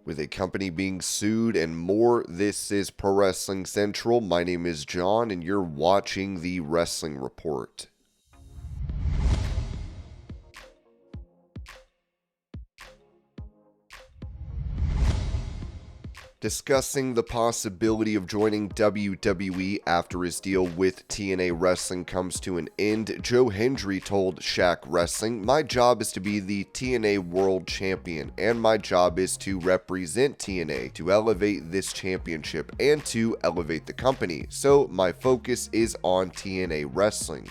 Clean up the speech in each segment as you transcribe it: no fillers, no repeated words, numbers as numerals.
with a company being sued and more. This is Pro Wrestling Central. My name is John, and you're watching the Wrestling Report. Discussing the possibility of joining WWE after his deal with TNA Wrestling comes to an end, Joe Hendry told Shaq Wrestling, "My job is to be the TNA World Champion, and my job is to represent TNA, to elevate this championship, and to elevate the company. So my focus is on TNA Wrestling."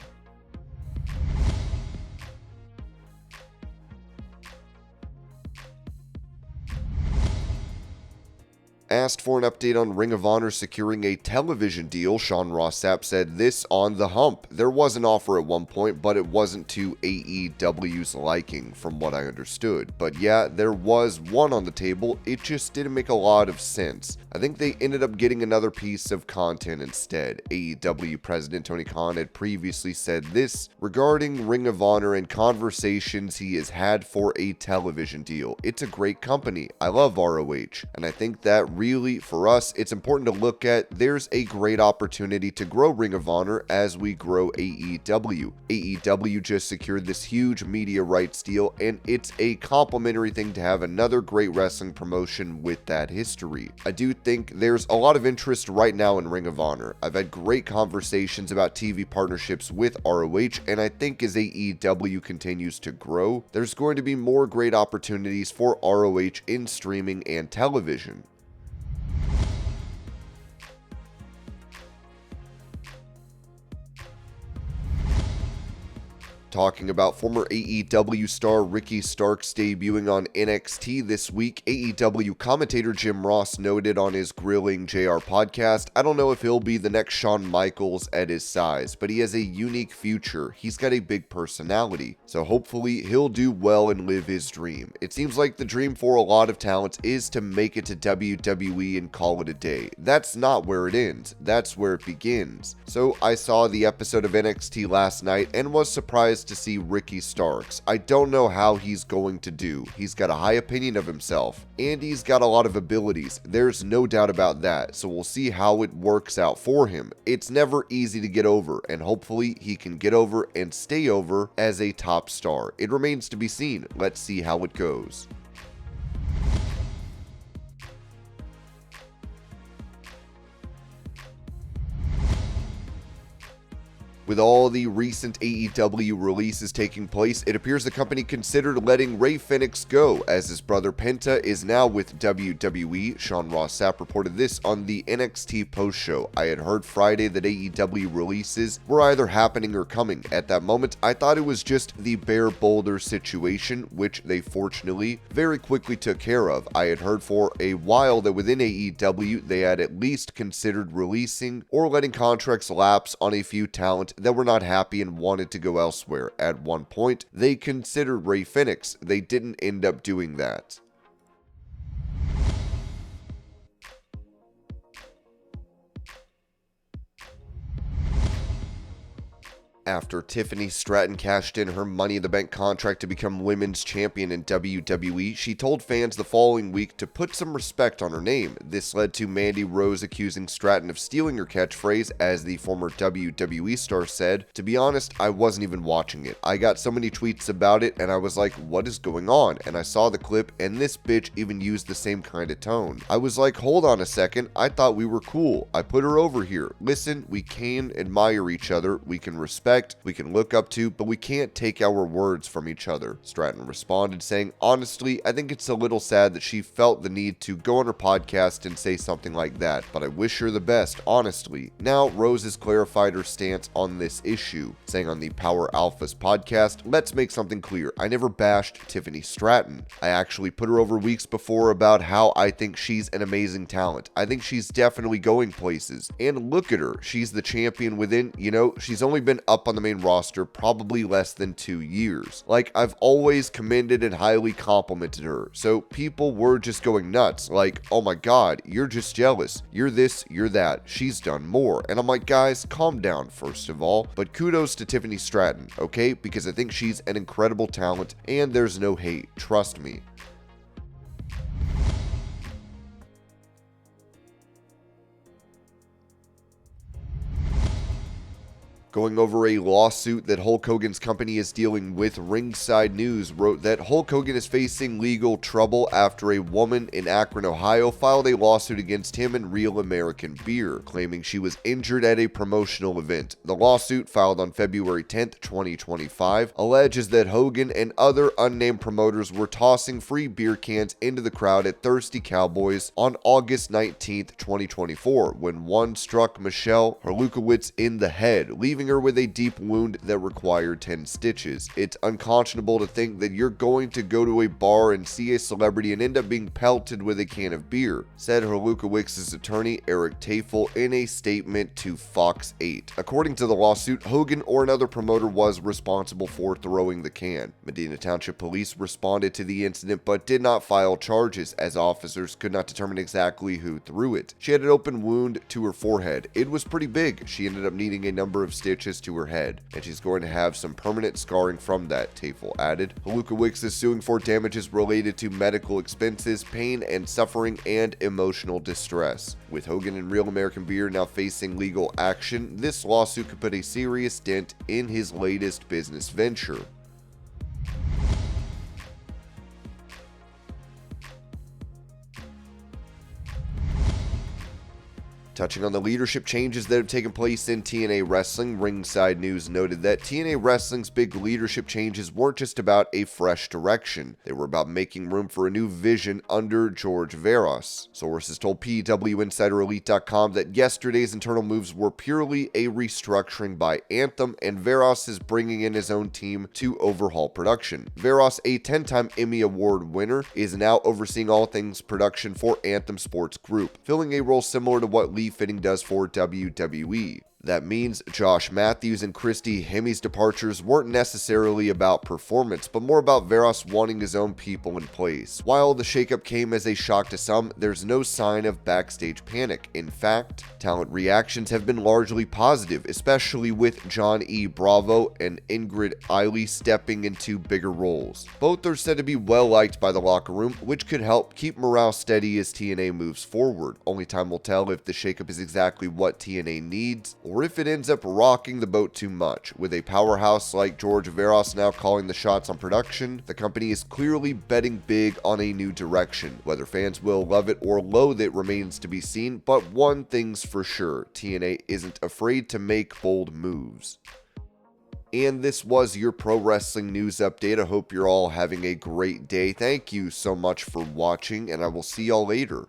Asked for an update on Ring of Honor securing a television deal, Sean Ross Sapp said this on The Hump. "There was an offer at one point, but it wasn't to AEW's liking, from what I understood. But yeah, there was one on the table, it just didn't make a lot of sense. I think they ended up getting another piece of content instead." AEW President Tony Khan had previously said this regarding Ring of Honor and conversations he has had for a television deal. "It's a great company. I love ROH, and I think that really, for us, it's important to look at there's a great opportunity to grow Ring of Honor as we grow AEW. AEW just secured this huge media rights deal, and it's a complimentary thing to have another great wrestling promotion with that history. I do think there's a lot of interest right now in Ring of Honor. I've had great conversations about TV partnerships with ROH, and I think as AEW continues to grow, there's going to be more great opportunities for ROH in streaming and television." Talking about former AEW star Ricky Starks debuting on NXT this week, AEW commentator Jim Ross noted on his Grilling JR podcast, "I don't know if he'll be the next Shawn Michaels at his size, but he has a unique future. He's got a big personality, so hopefully he'll do well and live his dream. It seems like the dream for a lot of talent is to make it to WWE and call it a day. That's not where it ends, that's where it begins." So I saw the episode of NXT last night and was surprised to see Ricky Starks. I don't know how he's going to do. He's got a high opinion of himself, and he's got a lot of abilities. There's no doubt about that, so we'll see how it works out for him. It's never easy to get over, and hopefully he can get over and stay over as a top star. It remains to be seen. Let's see how it goes. With all the recent AEW releases taking place, it appears the company considered letting FENIX go, as his brother Penta is now with WWE. Sean Ross Sapp reported this on the NXT post show. "I had heard Friday that AEW releases were either happening or coming. At that moment, I thought it was just the Bear Boulder situation, which they fortunately very quickly took care of. I had heard for a while that within AEW they had at least considered releasing or letting contracts lapse on a few talent that were not happy and wanted to go elsewhere. At one point, they considered FENIX. They didn't end up doing that." After Tiffany Stratton cashed in her Money in the Bank contract to become women's champion in WWE, she told fans the following week to put some respect on her name. This led to Mandy Rose accusing Stratton of stealing her catchphrase, as the former WWE star said, "To be honest, I wasn't even watching it. I got so many tweets about it and I was like, what is going on? And I saw the clip and this bitch even used the same kind of tone. I was like, hold on a second, I thought we were cool. I put her over here. Listen, we can admire each other, we can respect, we can look up to, but we can't take our words from each other." Stratton responded saying, "Honestly, I think it's a little sad that she felt the need to go on her podcast and say something like that, but I wish her the best, honestly." Now, Rose has clarified her stance on this issue, saying on the Power Alphas podcast, "Let's make something clear. I never bashed Tiffany Stratton. I actually put her over weeks before about how I think she's an amazing talent. I think she's definitely going places. And look at her. She's the champion within, she's only been up on the main roster probably less than 2 years. Like, I've always commended and highly complimented her. So people were just going nuts. Like, oh my god, you're just jealous. You're this, you're that. She's done more." And I'm like, guys, calm down first of all. But kudos to Tiffany Stratton, okay? Because I think she's an incredible talent and there's no hate. Trust me. Going over a lawsuit that Hulk Hogan's company is dealing with, Ringside News wrote that Hulk Hogan is facing legal trouble after a woman in Akron, Ohio filed a lawsuit against him and Real American Beer, claiming she was injured at a promotional event. The lawsuit, filed on February 10th, 2025, alleges that Hogan and other unnamed promoters were tossing free beer cans into the crowd at Thirsty Cowboys on August 19th, 2024, when one struck Michelle Herlukowicz in the head, leaving her with a deep wound that required 10 stitches. It's unconscionable to think that you're going to go to a bar and see a celebrity and end up being pelted with a can of beer, said Herlukowicz's attorney Eric Tafel in a statement to Fox 8. According to the lawsuit, Hogan or another promoter was responsible for throwing the can. Medina Township Police responded to the incident but did not file charges, as officers could not determine exactly who threw it. She had an open wound to her forehead. It was pretty big. She ended up needing a number of stitches to her head, and she's going to have some permanent scarring from that, Tafel added. Herlukowicz is suing for damages related to medical expenses, pain and suffering, and emotional distress. With Hogan and Real American Beer now facing legal action, this lawsuit could put a serious dent in his latest business venture. Touching on the leadership changes that have taken place in TNA Wrestling, Ringside News noted that TNA Wrestling's big leadership changes weren't just about a fresh direction. They were about making room for a new vision under George Veros. Sources told PWInsiderElite.com that yesterday's internal moves were purely a restructuring by Anthem, and Veros is bringing in his own team to overhaul production. Veros, a 10-time Emmy Award winner, is now overseeing all things production for Anthem Sports Group, filling a role similar to what Lee Fitting does for WWE. That means Josh Matthews and Christy Hemi's departures weren't necessarily about performance, but more about Veros wanting his own people in place. While the shakeup came as a shock to some, there's no sign of backstage panic. In fact, talent reactions have been largely positive, especially with John E. Bravo and Ingrid Eiley stepping into bigger roles. Both are said to be well liked by the locker room, which could help keep morale steady as TNA moves forward. Only time will tell if the shakeup is exactly what TNA needs, or if it ends up rocking the boat too much. With a powerhouse like George Veros now calling the shots on production, the company is clearly betting big on a new direction. Whether fans will love it or loathe it remains to be seen, but one thing's for sure, TNA isn't afraid to make bold moves. And this was your pro wrestling news update. I hope you're all having a great day. Thank you so much for watching, and I will see y'all later.